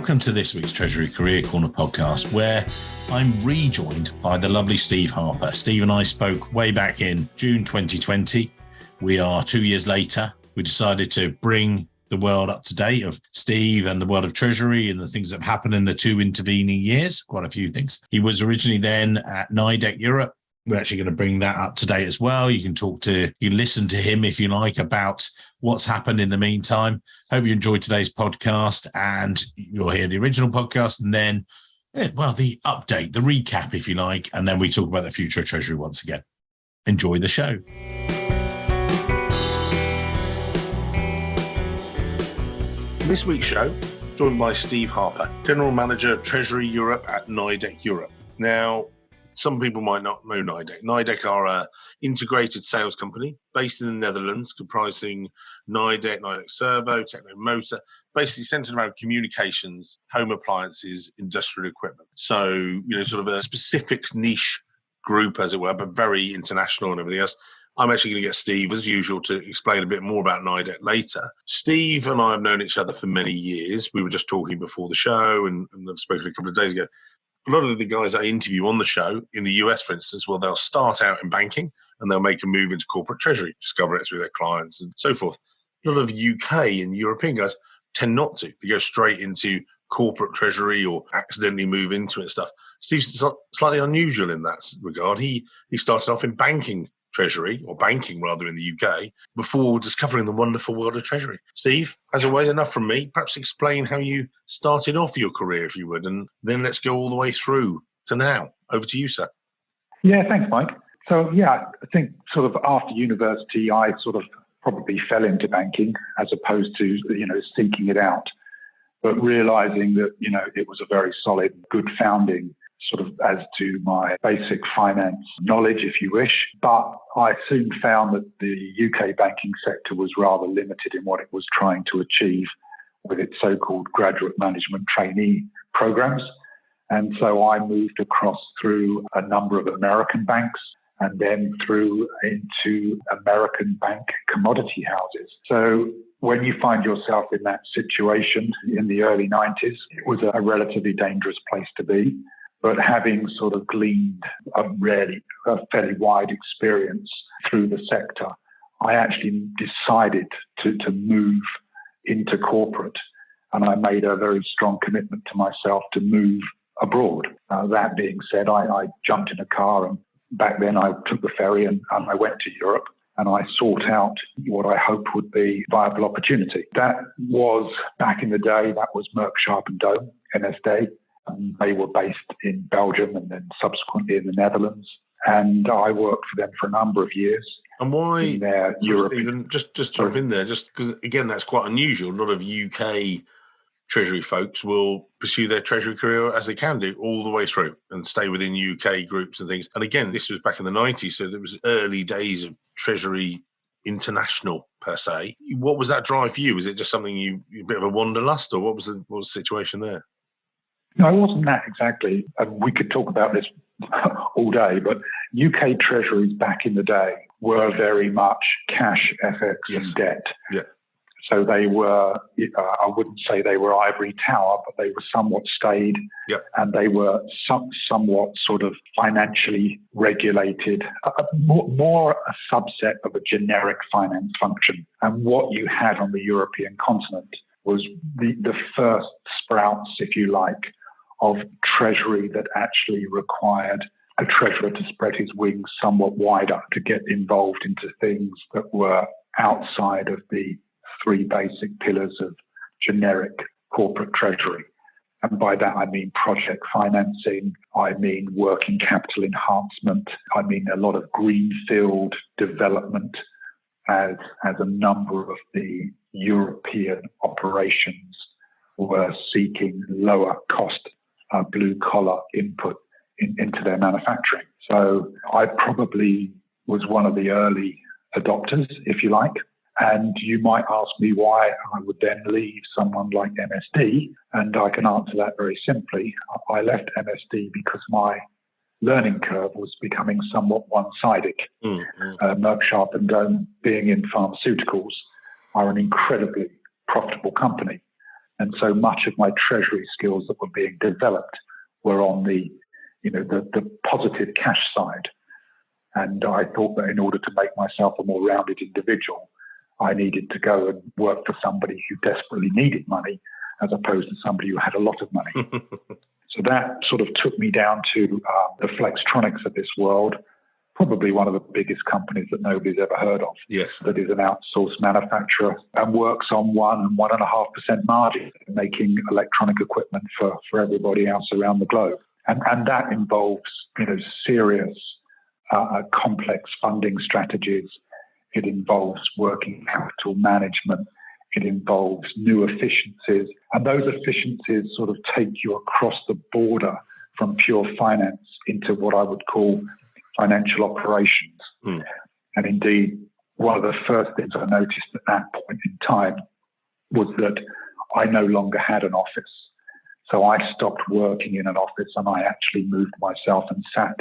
Welcome to this week's Treasury Career Corner podcast, where I'm rejoined by the lovely Steve Harper. Steve and I spoke way back in June 2020. We are 2 years later. We decided to bring the world up to date of Steve and the world of Treasury and the things that have happened in the two intervening years, quite a few things. He was originally then at NIDEC Europe. We're actually going to bring that up to date as well. You can listen to him if you like about what's happened in the meantime. Hope you enjoyed today's podcast, and you'll hear the original podcast and then, the update, the recap, if you like, and then we talk about the future of Treasury once again. Enjoy the show. This week's show, joined by Steve Harper, General Manager, Treasury Europe at NIDEC Europe. Now, some people might not know NIDEC. NIDEC are an integrated sales company based in the Netherlands, comprising NIDEC Servo, Techno Motor, basically centered around communications, home appliances, industrial equipment. So, sort of a specific niche group, as it were, but very international and everything else. I'm actually going to get Steve, as usual, to explain a bit more about NIDEC later. Steve and I have known each other for many years. We were just talking before the show, and I've spoken a couple of days ago. A lot of the guys I interview on the show, in the US, for instance, they'll start out in banking and they'll make a move into corporate treasury, discover it through their clients and so forth. A lot of UK and European guys tend not to. They go straight into corporate treasury or accidentally move into it and stuff. Steve's slightly unusual in that regard. He started off in banking treasury, or banking rather, in the UK, before discovering the wonderful world of treasury. Steve, as always, enough from me. Perhaps explain how you started off your career, if you would, and then let's go all the way through to now. Over to you, sir. Yeah, thanks, Mike. So, I think sort of after university, I sort of probably fell into banking as opposed to, seeking it out, but realizing that, it was a very solid, good founding sort of as to my basic finance knowledge, if you wish. But I soon found that the UK banking sector was rather limited in what it was trying to achieve with its so-called graduate management trainee programs. And so I moved across through a number of American banks and then through into American bank commodity houses. So when you find yourself in that situation in the early 90s, it was a relatively dangerous place to be. But having sort of gleaned a fairly wide experience through the sector, I actually decided to move into corporate. And I made a very strong commitment to myself to move abroad. That being said, I jumped in a car, and back then I took the ferry and I went to Europe, and I sought out what I hoped would be a viable opportunity. That was, back in the day, that was Merck Sharp and Dome, MSD. They were based in Belgium and then subsequently in the Netherlands. And I worked for them for a number of years. And why, Stephen, just jump in there, just because, again, that's quite unusual. A lot of UK Treasury folks will pursue their Treasury career, as they can do, all the way through and stay within UK groups and things. And again, this was back in the 90s, so there was early days of Treasury International, per se. What was that drive for you? Was it just something a bit of a wanderlust, or what was the situation there? No, it wasn't that exactly. We could talk about this all day, but UK treasuries back in the day were very much cash, FX, and debt. Yeah. So they were, I wouldn't say they were ivory tower, but they were somewhat staid, and they were somewhat sort of financially regulated, more a subset of a generic finance function. And what you had on the European continent was the first sprouts, if you like, of treasury that actually required a treasurer to spread his wings somewhat wider to get involved into things that were outside of the three basic pillars of generic corporate treasury. And by that, I mean project financing, I mean working capital enhancement, I mean a lot of greenfield development as a number of the European operations were seeking lower cost blue-collar input into their manufacturing. So I probably was one of the early adopters, if you like. And you might ask me why I would then leave someone like MSD, and I can answer that very simply. I left MSD because my learning curve was becoming somewhat one-sided. Merck Sharp and Dome, being in pharmaceuticals, are an incredibly profitable company. And so much of my treasury skills that were being developed were on the positive cash side. And I thought that in order to make myself a more rounded individual, I needed to go and work for somebody who desperately needed money as opposed to somebody who had a lot of money. So that sort of took me down to the Flextronics of this world, probably one of the biggest companies that nobody's ever heard of. Yes. That is an outsourced manufacturer and works on 1 and 1.5% margin, making electronic equipment for everybody else around the globe. And that involves, serious, complex funding strategies. It involves working capital management. It involves new efficiencies. And those efficiencies sort of take you across the border from pure finance into what I would call financial operations. And indeed, one of the first things I noticed at that point in time was that I no longer had an office. So I stopped working in an office and I actually moved myself and sat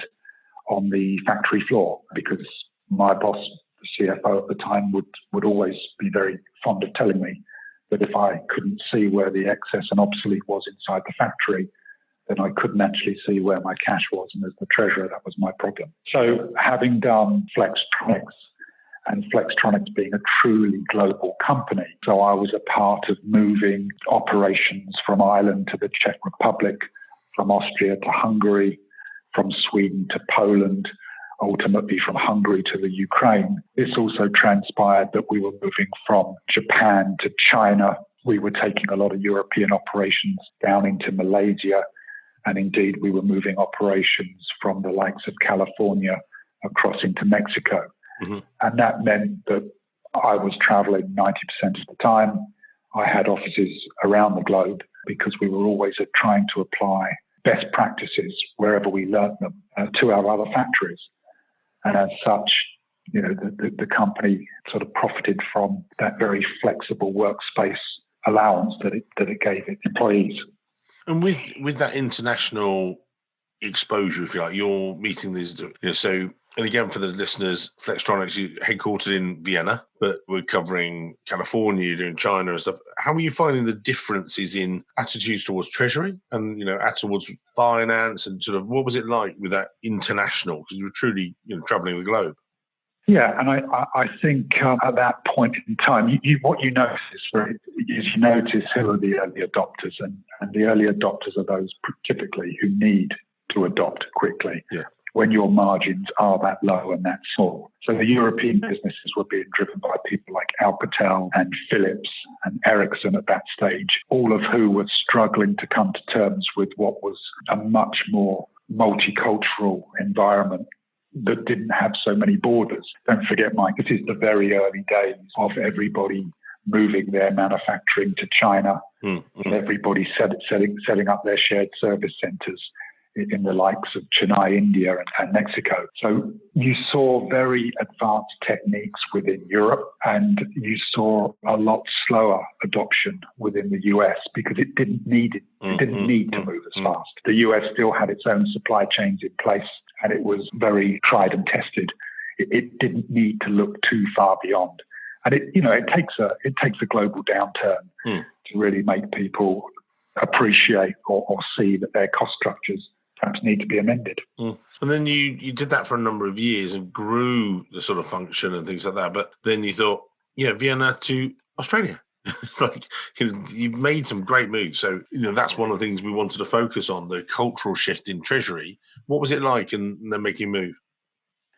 on the factory floor because my boss, the CFO at the time, would always be very fond of telling me that if I couldn't see where the excess and obsolete was inside the factory, then I couldn't actually see where my cash was. And as the treasurer, that was my problem. So having done Flextronics, and Flextronics being a truly global company, so I was a part of moving operations from Ireland to the Czech Republic, from Austria to Hungary, from Sweden to Poland, ultimately from Hungary to the Ukraine. This also transpired that we were moving from Japan to China. We were taking a lot of European operations down into Malaysia. And indeed, we were moving operations from the likes of California across into Mexico. Mm-hmm. And that meant that I was traveling 90% of the time. I had offices around the globe because we were always trying to apply best practices wherever we learned them to our other factories. And as such, the company sort of profited from that very flexible workspace allowance that it gave its employees. And with that international exposure, if you like, you're meeting these, so, and again, for the listeners, Flextronics, you headquartered in Vienna, but we're covering California, you're doing China and stuff. How are you finding the differences in attitudes towards treasury and, towards finance, and sort of what was it like with that international? Because you were truly, traveling the globe. Yeah, and I think at that point in time, what you notice is you notice who are the early adopters, and the early adopters are those typically who need to adopt quickly when your margins are that low and that small. So the European businesses were being driven by people like Alcatel and Philips and Ericsson at that stage, all of who were struggling to come to terms with what was a much more multicultural environment that didn't have so many borders. Don't forget, Mike, this is the very early days of everybody moving their manufacturing to China, and everybody setting up their shared service centers in the likes of Chennai, India, and Mexico. So you saw very advanced techniques within Europe, and you saw a lot slower adoption within the US because it didn't need to move as fast. The US still had its own supply chains in place, and it was very tried and tested. It didn't need to look too far beyond. And it takes a global downturn to really make people appreciate or see that their cost structures perhaps need to be amended. And then you did that for a number of years and grew the sort of function and things like that. But then you thought, Vienna to Australia. You've made some great moves. So, that's one of the things we wanted to focus on, the cultural shift in Treasury. What was it like and then making a move?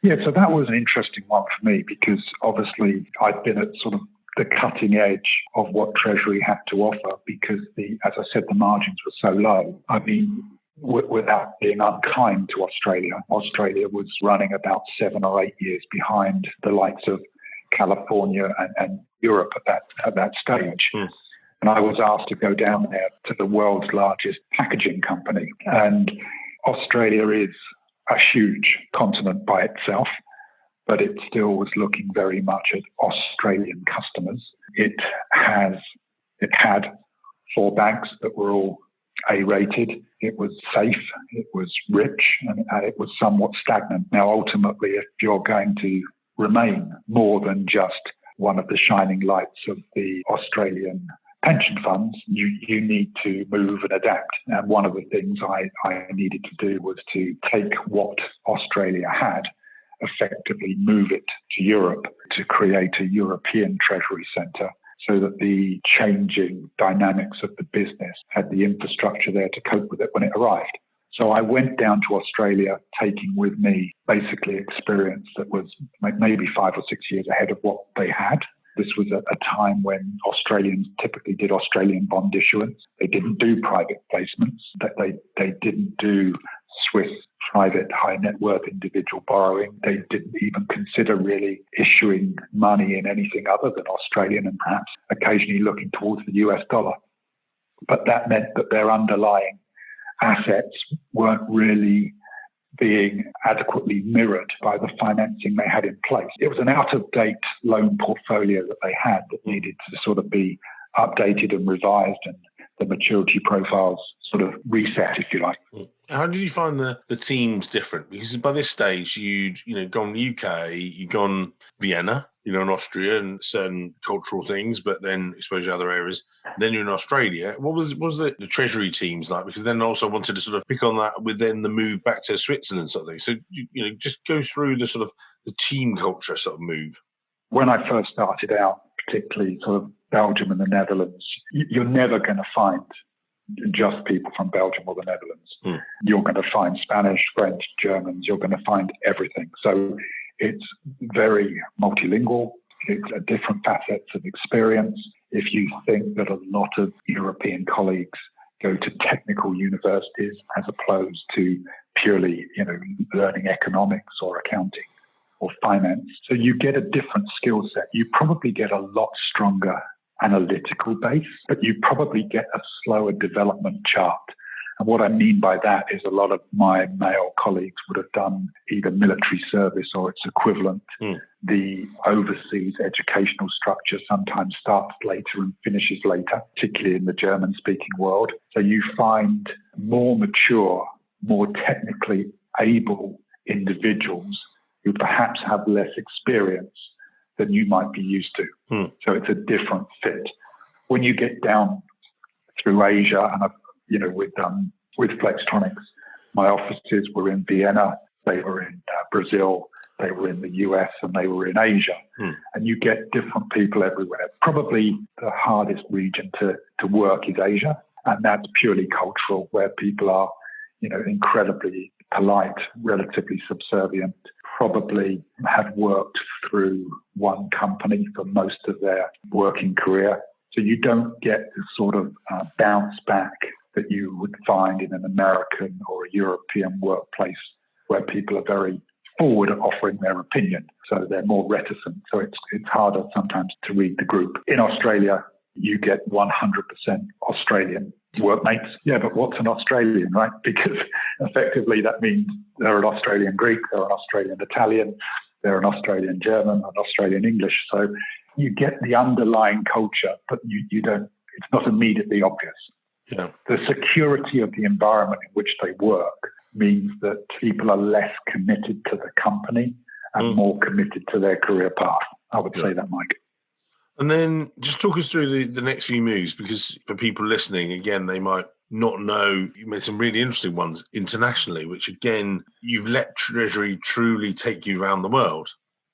Yeah, so that was an interesting one for me because obviously I'd been at sort of the cutting edge of what Treasury had to offer because, as I said, the margins were so low. I mean, without being unkind to Australia was running about 7 or 8 years behind the likes of California and Europe at that stage. And I was asked to go down there to the world's largest packaging company. And Australia is a huge continent by itself, but it still was looking very much at Australian customers. It had 4 banks that were all A-rated. It was safe, it was rich, and it was somewhat stagnant. Now, ultimately, if you're going to remain more than just one of the shining lights of the Australian pension funds, you need to move and adapt. And one of the things I needed to do was to take what Australia had, effectively move it to Europe to create a European Treasury Centre so that the changing dynamics of the business had the infrastructure there to cope with it when it arrived. So I went down to Australia, taking with me basically experience that was maybe 5 or 6 years ahead of what they had. This was at a time when Australians typically did Australian bond issuance. They didn't do private placements. They didn't do Swiss private high net worth individual borrowing. They didn't even consider really issuing money in anything other than Australian and perhaps occasionally looking towards the US dollar. But that meant that their underlying assets weren't really being adequately mirrored by the financing they had in place. It was an out-of-date loan portfolio that they had that needed to sort of be updated and revised, and the maturity profiles sort of reset, if you like. How did you find the teams different? Because by this stage, you'd gone UK, you'd gone Vienna, in Austria and certain cultural things, but then exposure to other areas. Then you're in Australia. What was the Treasury teams like? Because then also wanted to sort of pick on that with then the move back to Switzerland sort of thing. So, just go through the sort of the team culture sort of move. When I first started out, particularly sort of Belgium and the Netherlands, you're never going to find just people from Belgium or the Netherlands. You're going to find Spanish, French, Germans. You're going to find everything. So it's very multilingual. It's a different facets of experience. If you think that a lot of European colleagues go to technical universities as opposed to purely, learning economics or accounting or finance, so you get a different skill set. You probably get a lot stronger analytical base, but you probably get a slower development chart. And what I mean by that is a lot of my male colleagues would have done either military service or its equivalent. The overseas educational structure sometimes starts later and finishes later, particularly in the German-speaking world. So you find more mature, more technically able individuals who perhaps have less experience than you might be used to. So it's a different fit. When you get down through Asia, and with Flextronics, my offices were in Vienna, they were in Brazil, they were in the US, and they were in Asia. And you get different people everywhere. Probably the hardest region to work is Asia, and that's purely cultural, where people are, incredibly polite, relatively subservient, probably have worked through one company for most of their working career. So you don't get the sort of bounce back that you would find in an American or a European workplace where people are very forward at offering their opinion. So they're more reticent. So it's harder sometimes to read the group. In Australia, you get 100% Australian workmates. Yeah, but what's an Australian, right? Because effectively that means they're an Australian Greek, they're an Australian Italian, they're an Australian German, an Australian English. So you get the underlying culture, but you don't, it's not immediately obvious. Yeah. The security of the environment in which they work means that people are less committed to the company and more committed to their career path. I would say that, Mike. And then just talk us through the next few moves, because for people listening, again, they might not know, you made some really interesting ones internationally, which again, you've let Treasury truly take you around the world.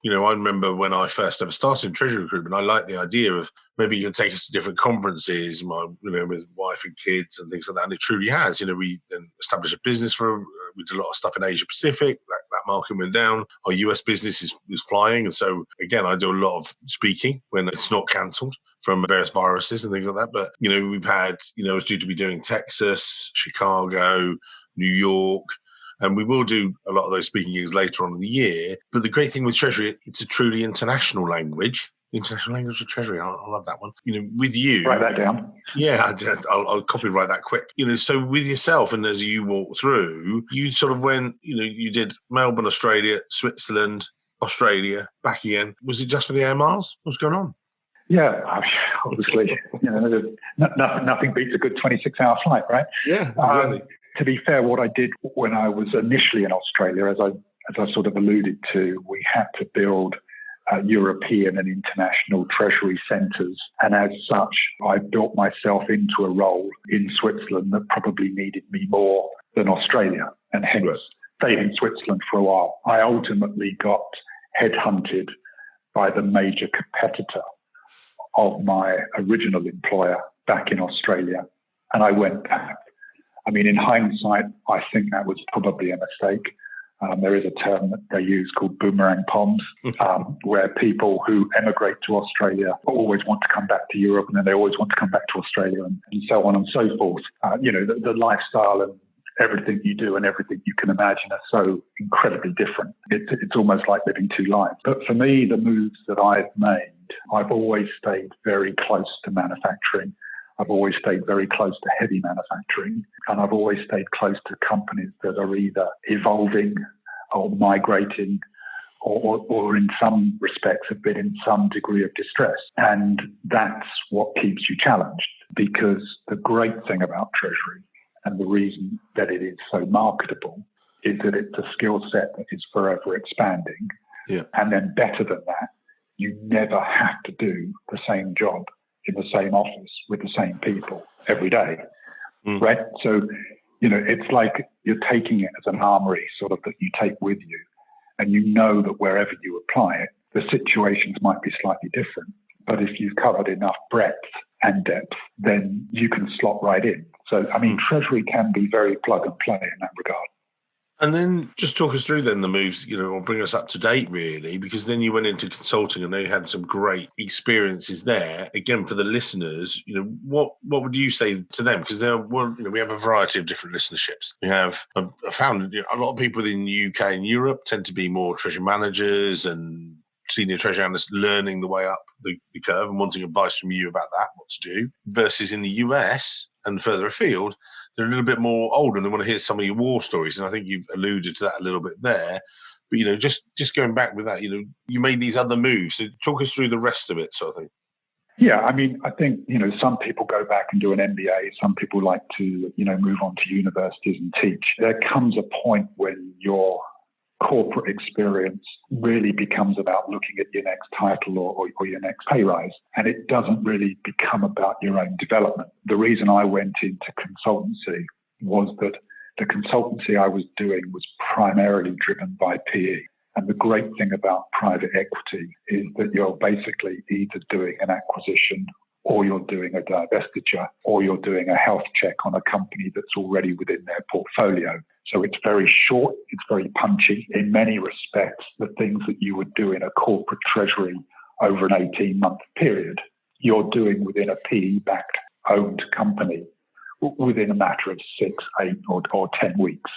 I remember when I first ever started in Treasury recruitment, I liked the idea of maybe you could take us to different conferences, with wife and kids and things like that. And it truly has. We then established a business we did a lot of stuff in Asia Pacific. That market went down. Our US business is flying. And so, again, I do a lot of speaking when it's not cancelled from various viruses and things like that. But, we've had, I was due to be doing Texas, Chicago, New York. And we will do a lot of those speaking gigs later on in the year. But the great thing with Treasury, it's a truly international language. International language of Treasury. I love that one. With you. Write that down. Yeah, I'll copyright that quick. So with yourself, and as you walk through, you sort of went, you did Melbourne, Australia, Switzerland, Australia, back again. Was it just for the air miles? What's going on? Yeah, obviously, nothing beats a good 26-hour flight, right? Yeah, exactly. To be fair, what I did when I was initially in Australia, as I sort of alluded to, we had to build European and international treasury centres. And as such, I built myself into a role in Switzerland that probably needed me more than Australia, and hence stayed in Switzerland for a while. I ultimately got headhunted by the major competitor of my original employer back in Australia, and I went back. I mean, in hindsight, I think that was probably a mistake. There is a term that they use called boomerang palms, where people who emigrate to Australia always want to come back to Europe, and then they always want to come back to Australia, and so on and so forth. The lifestyle and everything you do and everything you can imagine are so incredibly different. It's almost like living two lives. But for me, the moves that I've made, I've always stayed very close to manufacturing. I've always stayed very close to heavy manufacturing, and I've always stayed close to companies that are either evolving or migrating or in some respects have been in some degree of distress. And that's what keeps you challenged, because the great thing about Treasury and the reason that it is so marketable is that it's a skill set that is forever expanding. Yeah. And then better than that, you never have to do the same job in the same office with the same people every day, right? So, it's like you're taking it as an armory sort of that you take with you, and you know that wherever you apply it, the situations might be slightly different. But if you've covered enough breadth and depth, then you can slot right in. So, I mean, Treasury can be very plug and play in that regard. And then just talk us through then the moves, or bring us up to date really, because then you went into consulting and they had some great experiences there. Again, for the listeners, what would you say to them? Because we have a variety of different listenerships. We have I found a lot of people in the UK and Europe tend to be more treasury managers and senior treasury analysts learning the way up the curve and wanting advice from you about that, what to do, versus in the US and further afield, they're a little bit more older and they want to hear some of your war stories. And I think you've alluded to that a little bit there. But, just going back with that, you made these other moves. So talk us through the rest of it sort of thing. Yeah, I mean, I think, some people go back and do an MBA. Some people like to, move on to universities and teach. There comes a point when your corporate experience really becomes about looking at your next title or your next pay rise. And it doesn't really become about your own development. The reason I went into consultancy was that the consultancy I was doing was primarily driven by PE. And the great thing about private equity is that you're basically either doing an acquisition or you're doing a divestiture, or you're doing a health check on a company that's already within their portfolio. So it's very short, it's very punchy. In many respects, the things that you would do in a corporate treasury over an 18-month period, you're doing within a PE-backed owned company within a matter of 6, 8, or 10 weeks.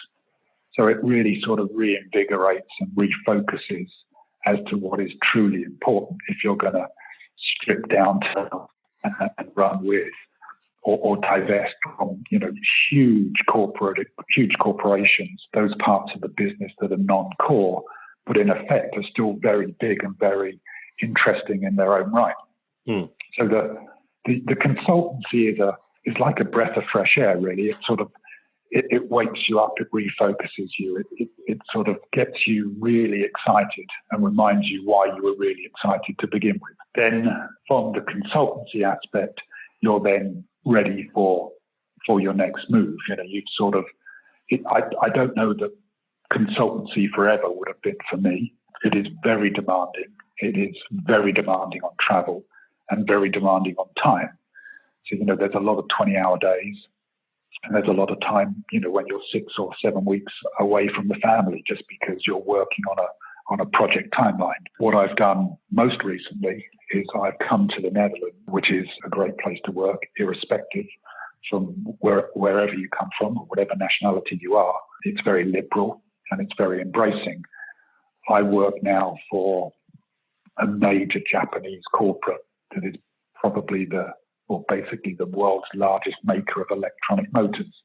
So it really sort of reinvigorates and refocuses as to what is truly important if you're going to strip down to and run with or divest from, huge corporations, those parts of the business that are non-core, but in effect are still very big and very interesting in their own right. So the consultancy is like a breath of fresh air, really. It sort of it wakes you up, it refocuses you, it sort of gets you really excited and reminds you why you were really excited to begin with. Then from the consultancy aspect, you're then ready for your next move. You've sort of, I don't know that consultancy forever would have been for me. It is very demanding. It is very demanding on travel and very demanding on time. So, there's a lot of 20-hour days. And there's a lot of time, when you're 6 or 7 weeks away from the family just because you're working on a project timeline. What I've done most recently is I've come to the Netherlands, which is a great place to work, irrespective from wherever you come from or whatever nationality you are. It's very liberal and it's very embracing. I work now for a major Japanese corporate that is probably basically the world's largest maker of electronic motors,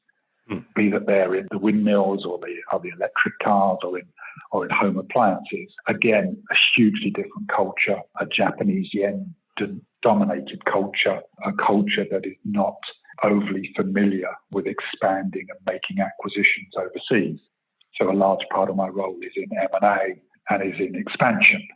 be that they're in the windmills or the electric cars or in home appliances. Again, a hugely different culture, a Japanese yen-dominated culture, a culture that is not overly familiar with expanding and making acquisitions overseas. So a large part of my role is in M&A and is in expansion.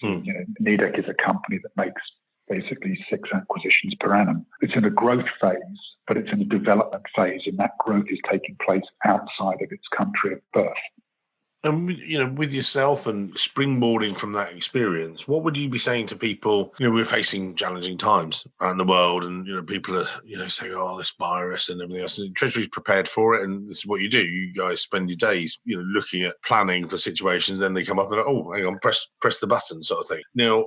Hmm. Nidec is a company that makes basically 6 acquisitions per annum. It's in a growth phase, but it's in a development phase, and that growth is taking place outside of its country of birth. And, with yourself and springboarding from that experience, what would you be saying to people? We're facing challenging times around the world, and, people are, saying, oh, this virus and everything else. And the Treasury's prepared for it, and this is what you do. You guys spend your days, looking at planning for situations. Then they come up and, oh, hang on, press the button sort of thing. Now,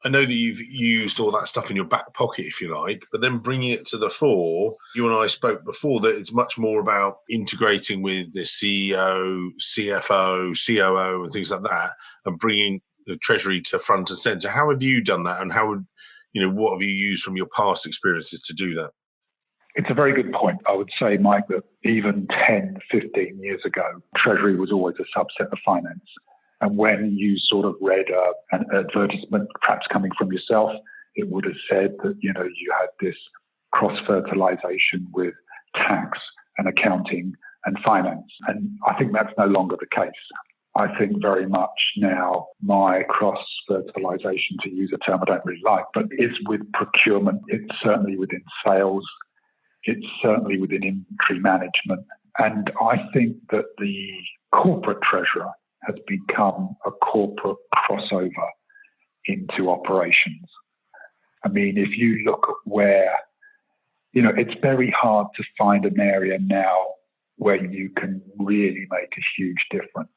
I know that you've used all that stuff in your back pocket, if you like, but then bringing it to the fore, you and I spoke before that it's much more about integrating with the CEO, CFO, COO, and things like that, and bringing the Treasury to front and centre. How have you done that, and what have you used from your past experiences to do that? It's a very good point. I would say, Mike, that even 10, 15 years ago, Treasury was always a subset of finance. And when you sort of read an advertisement, perhaps coming from yourself, it would have said that, you had this cross-fertilization with tax and accounting and finance. And I think that's no longer the case. I think very much now my cross-fertilization, to use a term I don't really like, but is with procurement. It's certainly within sales. It's certainly within inventory management. And I think that the corporate treasurer has become a corporate crossover into operations. I mean, if you look at where, it's very hard to find an area now where you can really make a huge difference.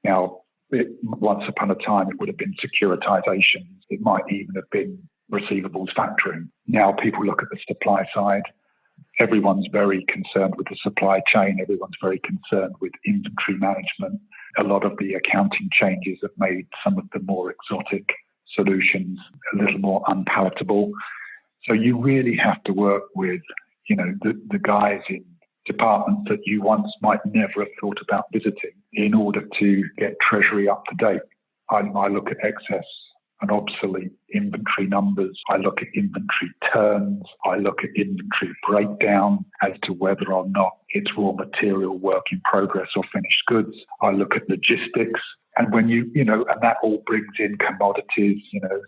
Now, once upon a time, it would have been securitization. It might even have been receivables factoring. Now people look at the supply side. Everyone's very concerned with the supply chain. Everyone's very concerned with inventory management. A lot of the accounting changes have made some of the more exotic solutions a little more unpalatable. So you really have to work with, the guys in departments that you once might never have thought about visiting in order to get Treasury up to date. I look at excess and obsolete inventory numbers. I look at inventory turns. I look at inventory breakdown as to whether or not it's raw material, work in progress, or finished goods. I look at logistics. And when and that all brings in commodities,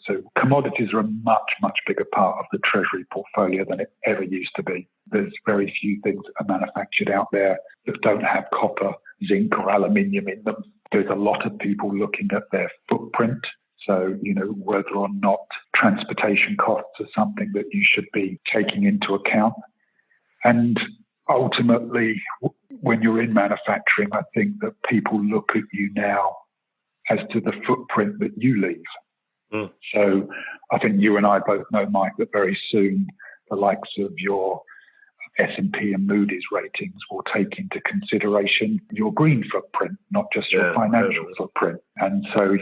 so commodities are a much, much bigger part of the Treasury portfolio than it ever used to be. There's very few things that are manufactured out there that don't have copper, zinc, or aluminium in them. There's a lot of people looking at their footprint. So, whether or not transportation costs are something that you should be taking into account. And ultimately, when you're in manufacturing, I think that people look at you now as to the footprint that you leave. Mm. So I think you and I both know, Mike, that very soon the likes of your S&P and Moody's ratings will take into consideration your green footprint, not just your financial footprint. And so,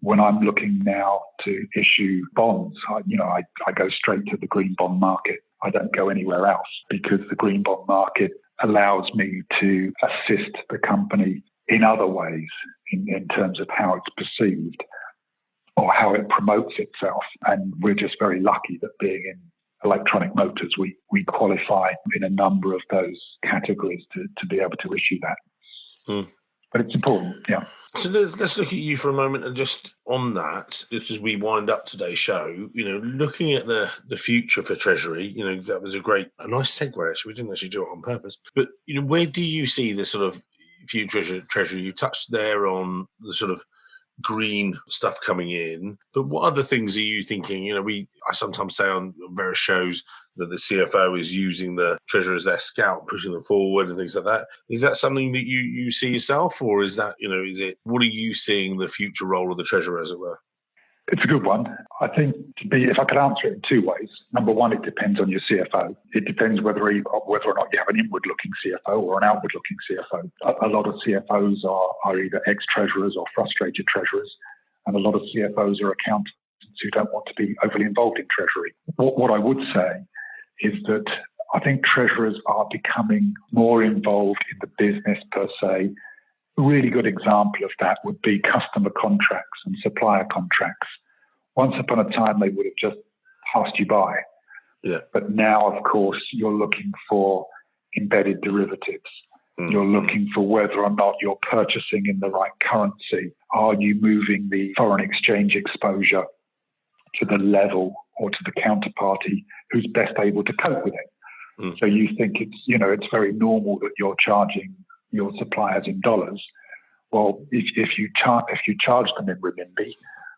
when I'm looking now to issue bonds, I go straight to the green bond market. I don't go anywhere else because the green bond market allows me to assist the company in other ways in terms of how it's perceived or how it promotes itself. And we're just very lucky that being in electronic motors, we qualify in a number of those categories to be able to issue that. Mm. But it's important, yeah. So let's look at you for a moment, and just on that, just as we wind up today's show, looking at the future for Treasury, that was a nice segue, actually. We didn't actually do it on purpose. But, where do you see the sort of future Treasury? You touched there on the sort of green stuff coming in, but what other things are you thinking? I sometimes say on various shows that the CFO is using the Treasurer as their scout, pushing them forward and things like that. Is that something that you see yourself, or is that, what are you seeing the future role of the Treasurer, as it were? It's a good one. I think if I could answer it in two ways. Number one, it depends on your CFO. It depends whether or not you have an inward-looking CFO or an outward-looking CFO. A lot of CFOs are either ex-treasurers or frustrated treasurers, and a lot of CFOs are accountants who don't want to be overly involved in Treasury. What I would say is that I think treasurers are becoming more involved in the business per se. A really good example of that would be customer contracts and supplier contracts. Once upon a time, they would have just passed you by. Yeah. But now, of course, you're looking for embedded derivatives. You're looking for whether or not you're purchasing in the right currency. Are you moving the foreign exchange exposure to the level or to the counterparty who's best able to cope with it? So you think it's very normal that you're charging your suppliers in dollars. Well, if you charge them in renminbi,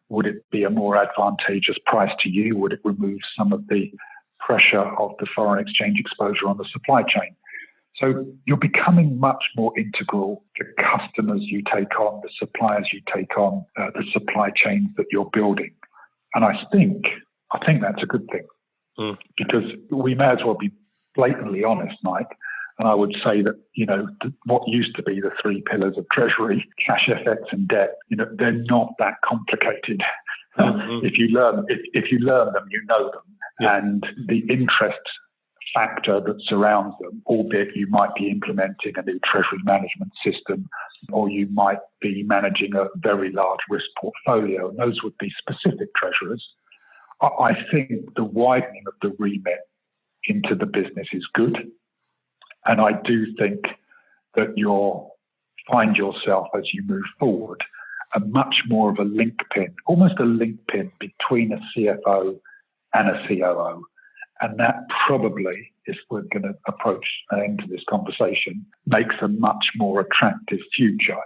would it be a more advantageous price to you? Would it remove some of the pressure of the foreign exchange exposure on the supply chain? So you're becoming much more integral to customers you take on, the suppliers you take on, the supply chains that you're building. And I think that's a good thing because we may as well be blatantly honest, Mike. And I would say that, what used to be the three pillars of Treasury, cash, FX, and debt, they're not that complicated. If you learn them, you know them. Yeah. And the interest factor that surrounds them, albeit you might be implementing a new treasury management system, or you might be managing a very large risk portfolio, and those would be specific treasurers. I think the widening of the remit into the business is good. And I do think that you'll find yourself as you move forward a much more of a linchpin, almost a linchpin between a CFO and a COO. And that probably, if we're going to approach an end to this conversation, makes a much more attractive future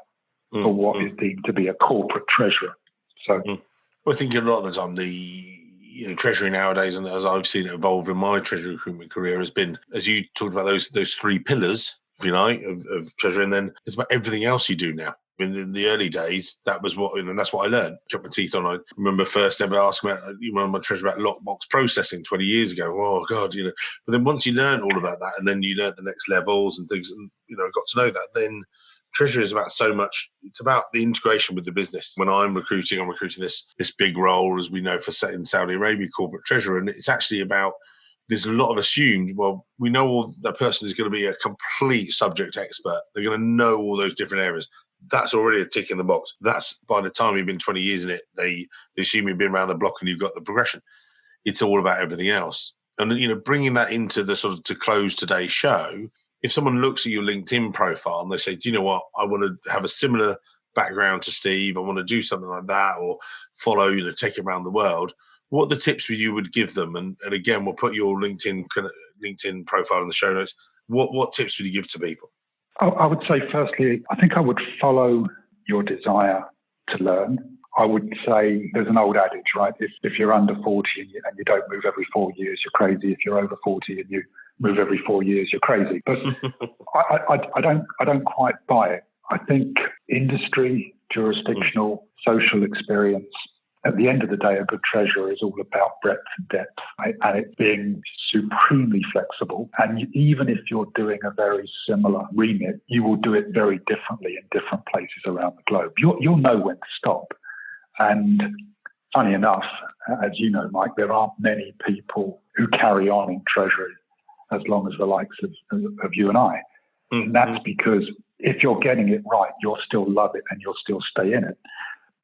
for what is deemed to be a corporate treasurer. So, I think a lot of the time Treasury nowadays, and as I've seen it evolve in my Treasury recruitment career, has been, as you talked about, those three pillars, if you like, of Treasury, and then it's about everything else you do now. In the early days, that was and that's what I learned. Cut my teeth on. I remember first ever asking one of my treasurer about lockbox processing 20 years ago. Oh God, But then once you learn all about that, and then you learn the next levels and things, and got to know that, then Treasury is about so much. It's about the integration with the business. When I'm recruiting this big role, as we know, in Saudi Arabia, corporate treasurer, and it's actually about. There's a lot of assumed. Well, we know that person is going to be a complete subject expert. They're going to know all those different areas. That's already a tick in the box. That's by the time you've been 20 years in it, they assume you've been around the block and you've got the progression. It's all about everything else. And, bringing that into the sort of to close today's show, if someone looks at your LinkedIn profile and they say, do you know what, I want to have a similar background to Steve, I want to do something like that, or follow, take it around the world, what are the tips you would give them? And again, we'll put your LinkedIn profile in the show notes. What tips would you give to people? I would say, firstly, I think I would follow your desire to learn. I would say there's an old adage, right? If you're under 40 and you don't move every 4 years, you're crazy. If you're over 40 and you move every 4 years, you're crazy. But I don't quite buy it. I think industry, jurisdictional, social experience, at the end of the day, a good treasurer is all about breadth and depth, right? And it's being supremely flexible. And even if you're doing a very similar remit, you will do it very differently in different places around the globe. You'll know when to stop. And funny enough, as you know, Mike, there aren't many people who carry on in treasury as long as the likes of you and I. And that's because if you're getting it right, you'll still love it and you'll still stay in it.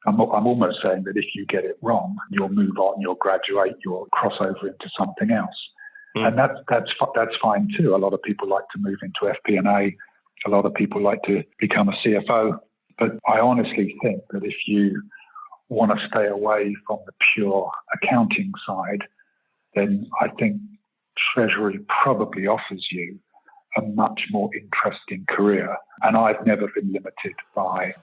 I'm almost saying that if you get it wrong, you'll move on, you'll graduate, you'll cross over into something else. And that's fine too. A lot of people like to move into FP&A. A lot of people like to become a CFO. But I honestly think that if you want to stay away from the pure accounting side, then I think Treasury probably offers you a much more interesting career. And I've never been limited by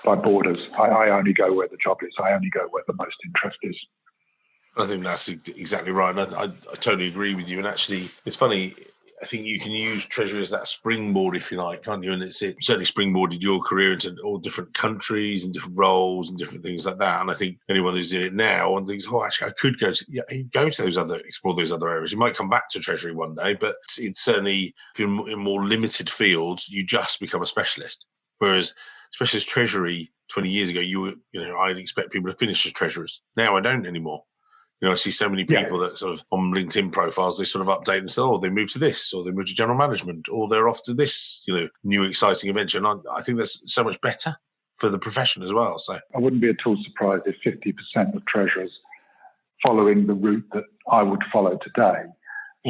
borders. I only go where the job is. I only go where the most interest is. I think that's exactly right. And I totally agree with you. And actually, it's funny. I think you can use Treasury as that springboard, if you like, can't you? And it certainly springboarded your career into all different countries and different roles and different things like that. And I think anyone who's in it now and thinks, oh, actually, I could go to explore those other areas. You might come back to Treasury one day, but it's certainly, if you're in more limited fields, you just become a specialist. Whereas specialist Treasury 20 years ago, I'd expect people to finish as treasurers. Now I don't anymore. I see so many people that sort of on LinkedIn profiles, they sort of update themselves, or they move to this, or they move to general management, or they're off to this, new exciting adventure. And I think that's so much better for the profession as well. So I wouldn't be at all surprised if 50% of treasurers following the route that I would follow today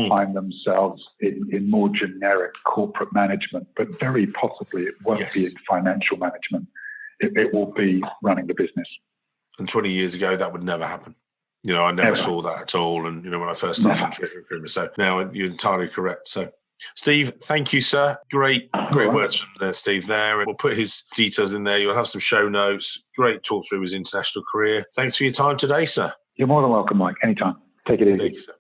find themselves in more generic corporate management, but very possibly it won't be in financial management. It will be running the business. And 20 years ago, that would never happen. I never saw that at all. And, when I first started Treasury Career, so now you're entirely correct. So, Steve, thank you, sir. Great words from there, Steve, there. And we'll put his details in there. You'll have some show notes. Great talk through his international career. Thanks for your time today, sir. You're more than welcome, Mike. Anytime. Take it easy. Thank you, sir.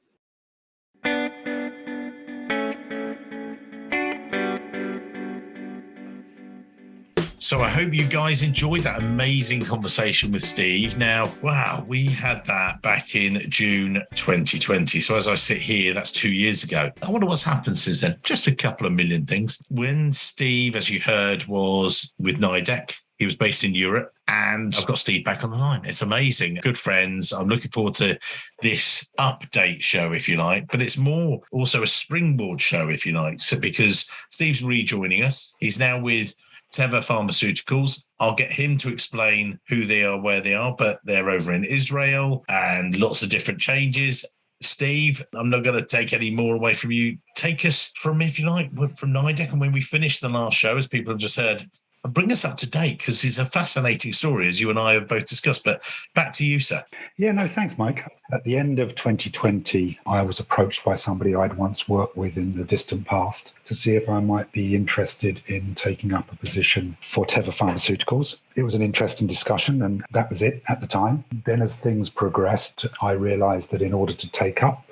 So I hope you guys enjoyed that amazing conversation with Steve. Now, wow, we had that back in June 2020. So as I sit here, that's 2 years ago. I wonder what's happened since then. Just a couple of million things. When Steve, as you heard, was with NIDEC, he was based in Europe, and I've got Steve back on the line. It's amazing. Good friends. I'm looking forward to this update show, if you like, but it's more also a springboard show, if you like, because Steve's rejoining us. He's now with Teva Pharmaceuticals. I'll get him to explain who they are, where they are, but they're over in Israel and lots of different changes. Steve, I'm not going to take any more away from you. Take us from, if you like, from NIDEC, and when we finish the last show, as people have just heard, bring us up to date, because it's a fascinating story, as you and I have both discussed. But back to you, sir. Yeah, no, thanks, Mike. At the end of 2020, I was approached by somebody I'd once worked with in the distant past to see if I might be interested in taking up a position for Teva Pharmaceuticals. It was an interesting discussion, and that was it at the time. Then as things progressed, I realized that in order to take up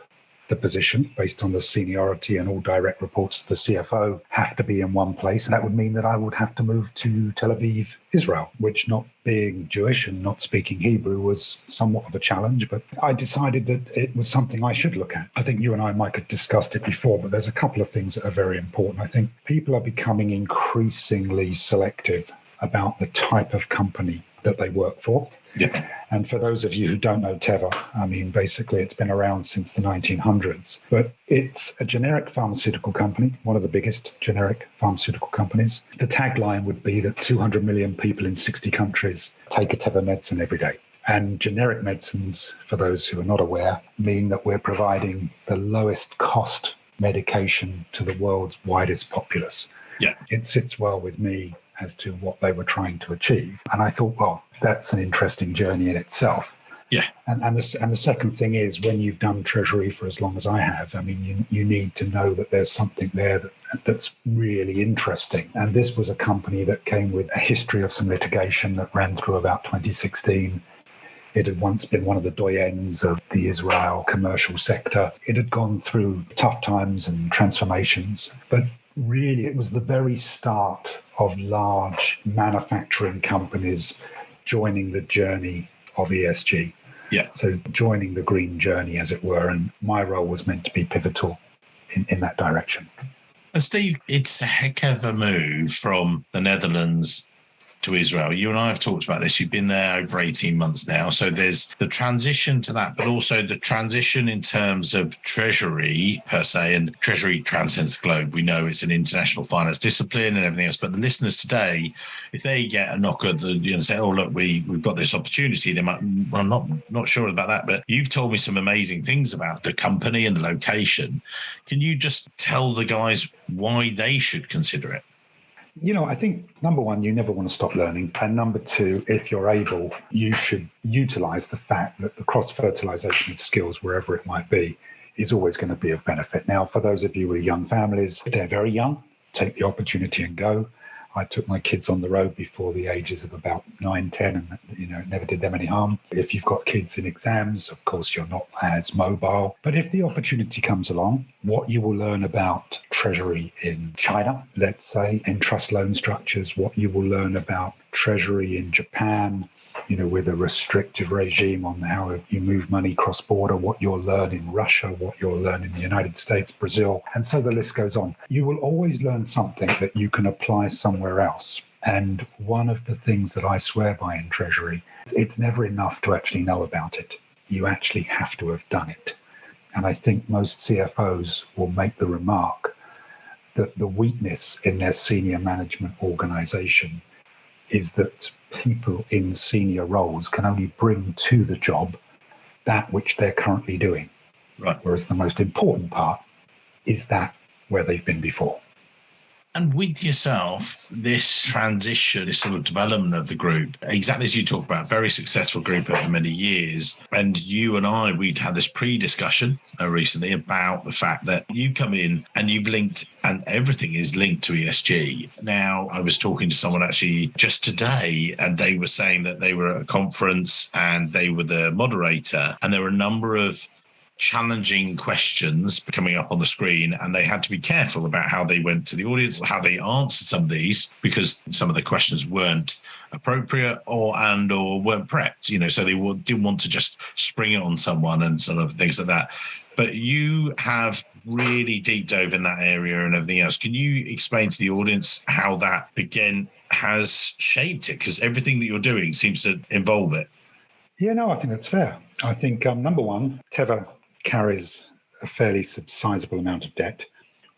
the position, based on the seniority, and all direct reports to the CFO have to be in one place. And that would mean that I would have to move to Tel Aviv, Israel, which, not being Jewish and not speaking Hebrew, was somewhat of a challenge. But I decided that it was something I should look at. I think you and I might have discussed it before, but there's a couple of things that are very important. I think people are becoming increasingly selective about the type of company that they work for. Yeah. And for those of you who don't know Teva, I mean, basically it's been around since the 1900s, but it's a generic pharmaceutical company, one of the biggest generic pharmaceutical companies. The tagline would be that 200 million people in 60 countries take a Teva medicine every day. And generic medicines, for those who are not aware, mean that we're providing the lowest cost medication to the world's widest populace. Yeah. It sits well with me as to what they were trying to achieve. And I thought, well, that's an interesting journey in itself. Yeah. And the second thing is, when you've done Treasury for as long as I have, I mean, you need to know that there's something there that's really interesting. And this was a company that came with a history of some litigation that ran through about 2016. It had once been one of the doyens of the Israel commercial sector. It had gone through tough times and transformations, but really it was the very start of large manufacturing companies joining the journey of ESG. Yeah. So joining the green journey, as it were, and my role was meant to be pivotal in that direction. And Steve, it's a heck of a move from the Netherlands to Israel. You and I have talked about this. You've been there over 18 months now. So there's the transition to that, but also the transition in terms of Treasury per se, and Treasury transcends the globe. We know it's an international finance discipline and everything else, but the listeners today, if they get a knock at the, and say, oh, look, we've got this opportunity, they might, well, I'm not sure about that, but you've told me some amazing things about the company and the location. Can you just tell the guys why they should consider it? You know, I think, number one, you never want to stop learning. And number two, if you're able, you should utilize the fact that the cross-fertilization of skills, wherever it might be, is always going to be of benefit. Now, for those of you with young families, if they're very young, take the opportunity and go. I took my kids on the road before the ages of about 9, 10, and, it never did them any harm. If you've got kids in exams, of course, you're not as mobile. But if the opportunity comes along, what you will learn about Treasury in China, let's say, in trust loan structures, what you will learn about Treasury in Japan, with a restrictive regime on how you move money cross-border, what you'll learn in Russia, what you'll learn in the United States, Brazil, and so the list goes on. You will always learn something that you can apply somewhere else. And one of the things that I swear by in Treasury, it's never enough to actually know about it. You actually have to have done it. And I think most CFOs will make the remark that the weakness in their senior management organization is that people in senior roles can only bring to the job that which they're currently doing. Right. Whereas the most important part is that where they've been before? And with yourself, this transition, this sort of development of the group, exactly as you talk about, very successful group over many years. And you and I, we'd had this pre-discussion recently about the fact that you come in and you've linked, and everything is linked to ESG. Now, I was talking to someone actually just today, and they were saying that they were at a conference and they were the moderator, and there were a number of challenging questions coming up on the screen, and they had to be careful about how they went to the audience, how they answered some of these, because some of the questions weren't appropriate or weren't prepped, so they didn't want to just spring it on someone and sort of things like that. But you have really deep dove in that area and everything else. Can you explain to the audience how that, again, has shaped it? Because everything that you're doing seems to involve it. Yeah, no, I think that's fair. I think, number one, Teva carries a fairly sizable amount of debt,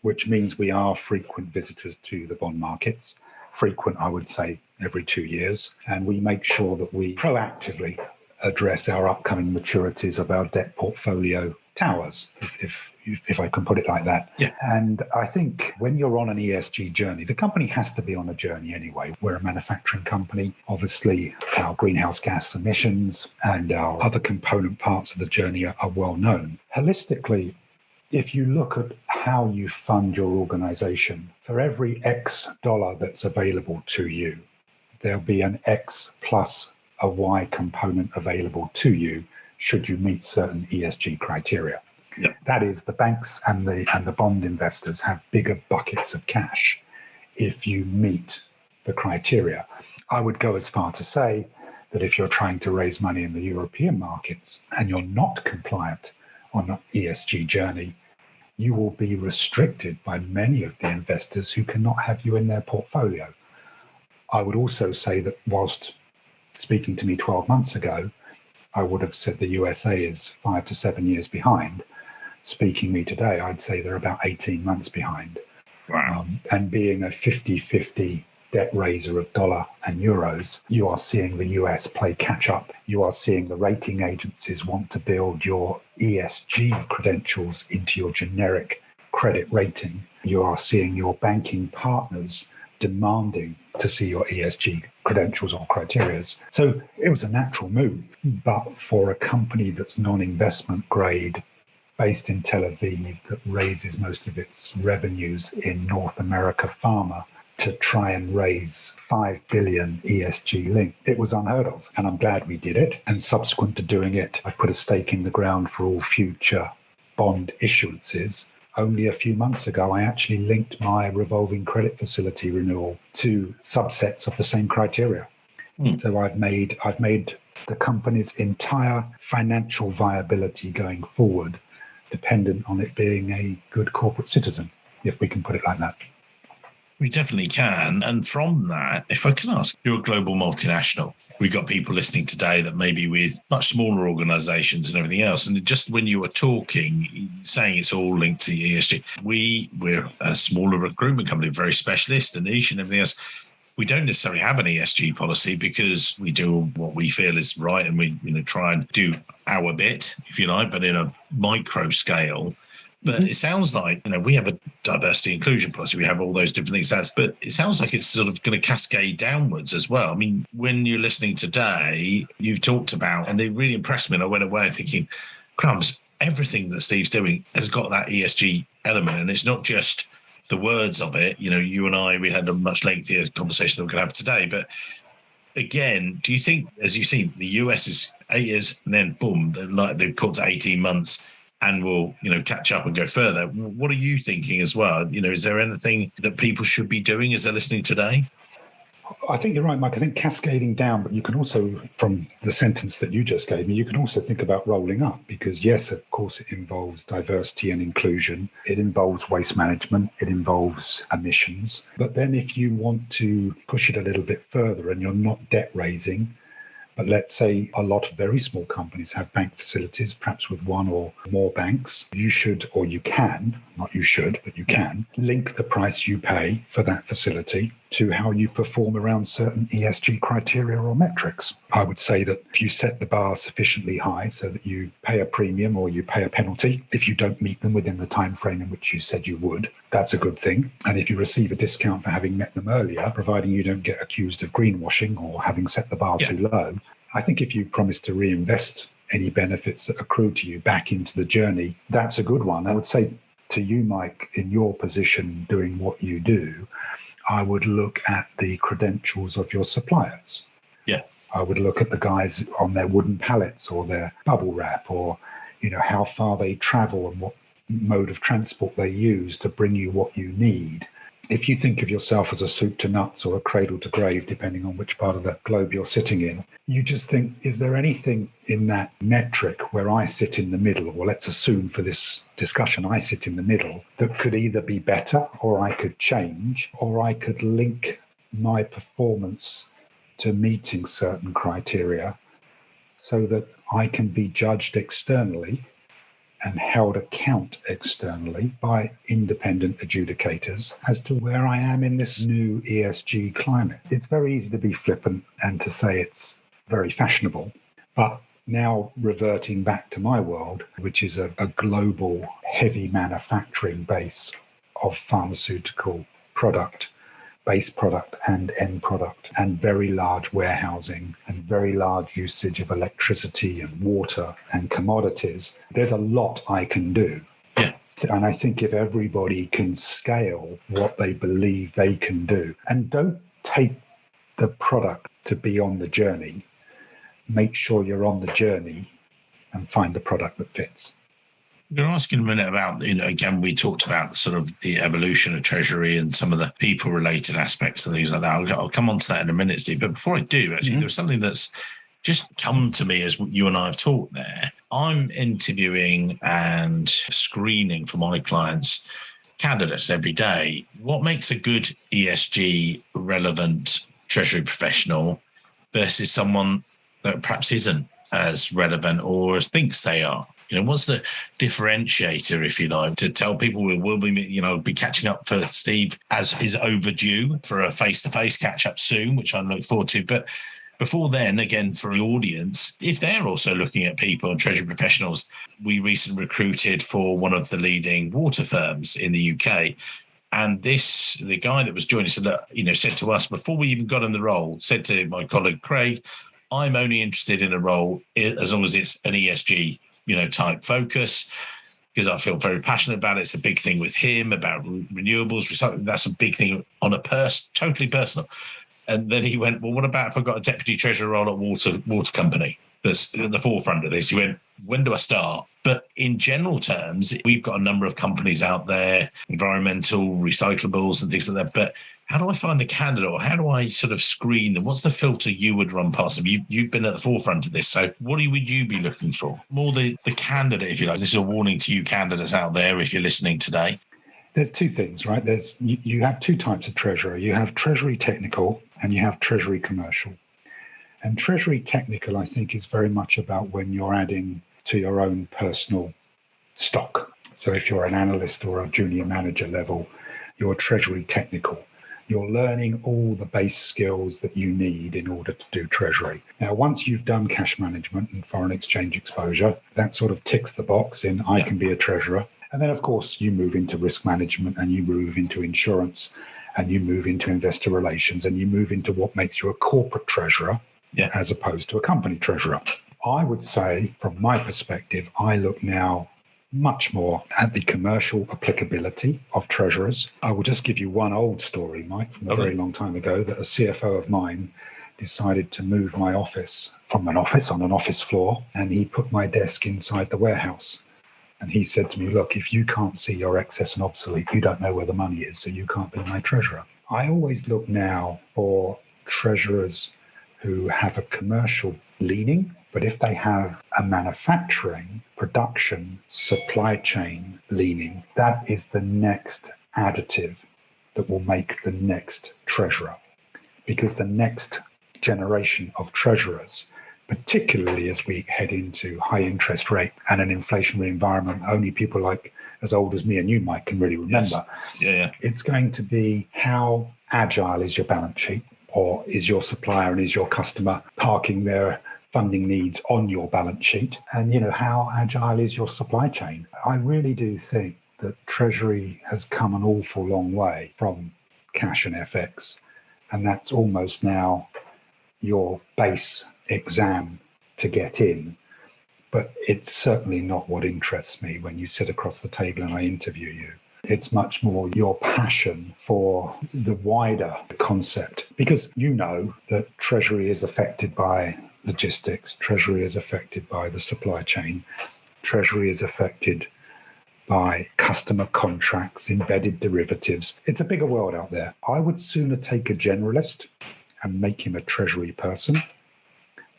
which means we are frequent visitors to the bond markets. Frequent, I would say, every 2 years. And we make sure that we proactively address our upcoming maturities of our debt portfolio towers, if I can put it like that. Yeah. And I think when you're on an ESG journey, the company has to be on a journey anyway. We're a manufacturing company. Obviously, our greenhouse gas emissions and our other component parts of the journey are well known. Holistically, if you look at how you fund your organization, for every X dollar that's available to you, there'll be an X plus a Y component available to you should you meet certain ESG criteria. Yep. That is, the banks and the bond investors have bigger buckets of cash if you meet the criteria. I would go as far to say that if you're trying to raise money in the European markets and you're not compliant on an ESG journey, you will be restricted by many of the investors who cannot have you in their portfolio. I would also say that whilst speaking to me 12 months ago, I would have said the USA is 5 to 7 years behind. Speaking me today, I'd say they're about 18 months behind. Wow. And being a 50-50 debt raiser of dollar and euros, you are seeing the US play catch up. You are seeing the rating agencies want to build your ESG credentials into your generic credit rating. You are seeing your banking partners demanding to see your ESG credentials or criteria. So it was a natural move. But for a company that's non-investment grade, based in Tel Aviv, that raises most of its revenues in North America pharma, to try and raise 5 billion ESG linked, it was unheard of. And I'm glad we did it. And subsequent to doing it, I put a stake in the ground for all future bond issuances. Only a few months ago, I actually linked my revolving credit facility renewal to subsets of the same criteria. So I've made the company's entire financial viability going forward dependent on it being a good corporate citizen, if we can put it like that. We definitely can. And from that, if I can ask, you're a global multinational. We've got people listening today that may be with much smaller organizations and everything else. And just when you were talking, saying it's all linked to ESG, we're a smaller recruitment company, very specialist and niche and everything else. We don't necessarily have an ESG policy because we do what we feel is right, and we try and do our bit, if you like, but in a micro scale. But it sounds like, we have a diversity inclusion policy. We have all those different things. But it sounds like it's sort of going to cascade downwards as well. I mean, when you're listening today, you've talked about, and they really impressed me, and I went away thinking, crumbs, everything that Steve's doing has got that ESG element. And it's not just the words of it. You and I, we had a much lengthier conversation than we're going to have today. But again, do you think, as you see, the US is 8 years and then boom, they've caught to 18 months and will, catch up and go further? What are you thinking as well? Is there anything that people should be doing as they're listening today? I think you're right, Mike. I think cascading down, but you can also, from the sentence that you just gave me, you can also think about rolling up, because yes, of course, it involves diversity and inclusion. It involves waste management. It involves emissions. But then if you want to push it a little bit further and you're not debt raising, but let's say a lot of very small companies have bank facilities, perhaps with one or more banks, you should, or you can, not you should, but you can, link the price you pay for that facility to how you perform around certain ESG criteria or metrics. I would say that if you set the bar sufficiently high so that you pay a premium or you pay a penalty if you don't meet them within the time frame in which you said you would, that's a good thing. And if you receive a discount for having met them earlier, providing you don't get accused of greenwashing or having set the bar too low, I think if you promise to reinvest any benefits that accrue to you back into the journey, that's a good one. I would say to you, Mike, in your position doing what you do, I would look at the credentials of your suppliers. Yeah. I would look at the guys on their wooden pallets or their bubble wrap, or, how far they travel and what mode of transport they use to bring you what you need. If you think of yourself as a soup to nuts or a cradle to grave, depending on which part of the globe you're sitting in, you just think, is there anything in that metric where I sit in the middle, or let's assume for this discussion, I sit in the middle, that could either be better or I could change, or I could link my performance to meeting certain criteria so that I can be judged externally and held account externally by independent adjudicators as to where I am in this new ESG climate. It's very easy to be flippant and to say it's very fashionable, but now reverting back to my world, which is a global heavy manufacturing base of pharmaceutical product, base product and end product, and very large warehousing and very large usage of electricity and water and commodities, there's a lot I can do. Yeah. And I think if everybody can scale what they believe they can do, and don't take the product to be on the journey, make sure you're on the journey and find the product that fits. I'm going to ask you in a minute about, again, we talked about sort of the evolution of Treasury and some of the people-related aspects and things like that. I'll come on to that in a minute, Steve. But before I do, actually, there's something that's just come to me as you and I have talked there. I'm interviewing and screening for my clients candidates every day. What makes a good ESG relevant Treasury professional versus someone that perhaps isn't as relevant or as thinks they are? What's the differentiator, if you like, to tell people we'll be catching up for Steve as is overdue for a face-to-face catch-up soon, which I look forward to. But before then, again, for the audience, if they're also looking at people and treasury professionals, we recently recruited for one of the leading water firms in the UK. And the guy that was joining said to us before we even got in the role, said to my colleague Craig, I'm only interested in a role as long as it's an ESG type focus, because I feel very passionate about it. It's a big thing with him about renewables, recycling. That's a big thing on a totally personal. And then he went, well, what about if I've got a deputy treasurer role at water company that's at the forefront of this? He went, when do I start? But in general terms, we've got a number of companies out there, environmental, recyclables and things like that. But how do I find the candidate, or how do I sort of screen them? What's the filter you would run past them? You've been at the forefront of this. So what would you be looking for? More the candidate, if you like. This is a warning to you candidates out there if you're listening today. There's two things, right? You have two types of treasurer. You have treasury technical and you have treasury commercial. And treasury technical, I think, is very much about when you're adding to your own personal stock. So if you're an analyst or a junior manager level, you're treasury technical. You're learning all the base skills that you need in order to do treasury. Now, once you've done cash management and foreign exchange exposure, that sort of ticks the box in I can be a treasurer. And then, of course, you move into risk management and you move into insurance and you move into investor relations and you move into what makes you a corporate treasurer as opposed to a company treasurer. I would say, from my perspective, I look now much more at the commercial applicability of treasurers. I will just give you one old story, Mike, from a very long time ago, that a CFO of mine decided to move my office from an office on an office floor, and he put my desk inside the warehouse. And he said to me, look, if you can't see your excess and obsolete, you don't know where the money is, so you can't be my treasurer. I always look now for treasurers who have a commercial leaning, but if they have a manufacturing, production, supply chain leaning, that is the next additive that will make the next treasurer. Because the next generation of treasurers, particularly as we head into high interest rate and an inflationary environment, only people like as old as me and you, Mike, can really remember. Yes. Yeah. It's going to be how agile is your balance sheet, or is your supplier and is your customer parking their funding needs on your balance sheet? And, how agile is your supply chain? I really do think that Treasury has come an awful long way from cash and FX. And that's almost now your base exam to get in. But it's certainly not what interests me when you sit across the table and I interview you. It's much more your passion for the wider concept, because you know that Treasury is affected by logistics, Treasury is affected by the supply chain, Treasury is affected by customer contracts, embedded derivatives. It's a bigger world out there. I would sooner take a generalist and make him a Treasury person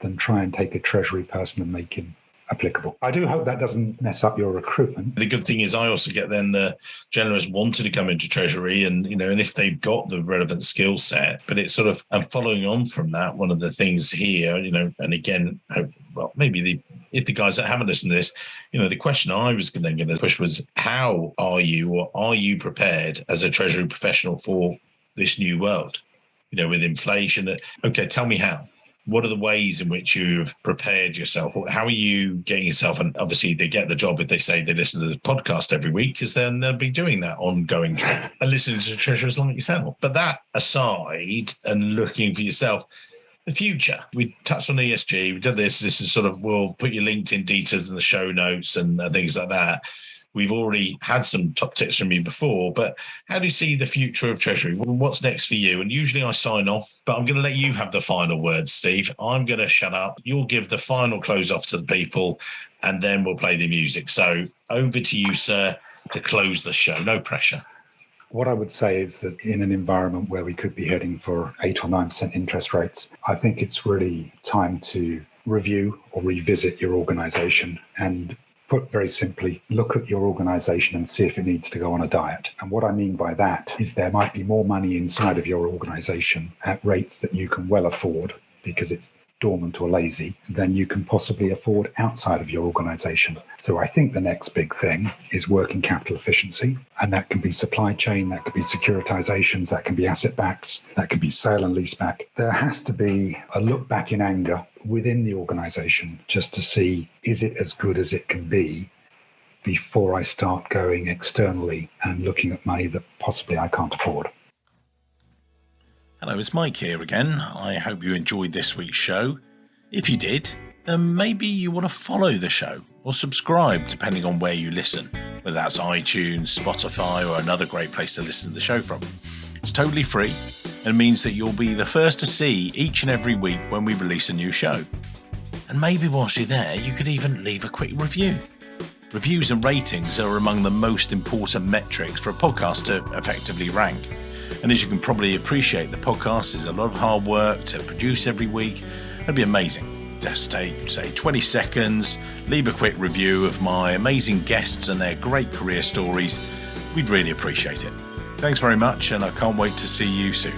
than try and take a Treasury person and make him applicable. I do hope that doesn't mess up your recruitment. The good thing is I also get then the generalists wanted to come into Treasury and if they've got the relevant skill set, but it's sort of, and following on from that, one of the things here, and again, if the guys that haven't listened to this, the question I was then going to push was, how are you prepared as a Treasury professional for this new world? With inflation. Okay, tell me how. What are the ways in which you've prepared yourself? How are you getting yourself? And obviously they get the job if they say they listen to the podcast every week, because then they'll be doing that ongoing job and listening to treasurers like yourself. But that aside, and looking for yourself, the future. We touched on ESG. We did this. This is sort of, we'll put your LinkedIn details in the show notes and things like that. We've already had some top tips from you before, but how do you see the future of Treasury? What's next for you? And usually I sign off, but I'm going to let you have the final words, Steve. I'm going to shut up. You'll give the final close off to the people, and then we'll play the music. So over to you, sir, to close the show. No pressure. What I would say is that in an environment where we could be heading for 8 or 9% interest rates, I think it's really time to review or revisit your organization and, put very simply, look at your organization and see if it needs to go on a diet. And what I mean by that is there might be more money inside of your organization at rates that you can well afford because it's dormant or lazy than you can possibly afford outside of your organization. So I think the next big thing is working capital efficiency. And that can be supply chain, that could be securitizations, that can be asset backs, that can be sale and lease back. There has to be a look back in anger within the organization just to see, is it as good as it can be before I start going externally and looking at money that possibly I can't afford. Hello, it's Mike here again. I hope you enjoyed this week's show. If you did, then maybe you want to follow the show or subscribe depending on where you listen, whether that's iTunes, Spotify, or another great place to listen to the show from. It's totally free and means that you'll be the first to see each and every week when we release a new show. And maybe whilst you're there, you could even leave a quick review. Reviews and ratings are among the most important metrics for a podcast to effectively rank. And as you can probably appreciate, the podcast is a lot of hard work to produce every week. It'd be amazing. Just take, say, 20 seconds, leave a quick review of my amazing guests and their great career stories. We'd really appreciate it. Thanks very much, and I can't wait to see you soon.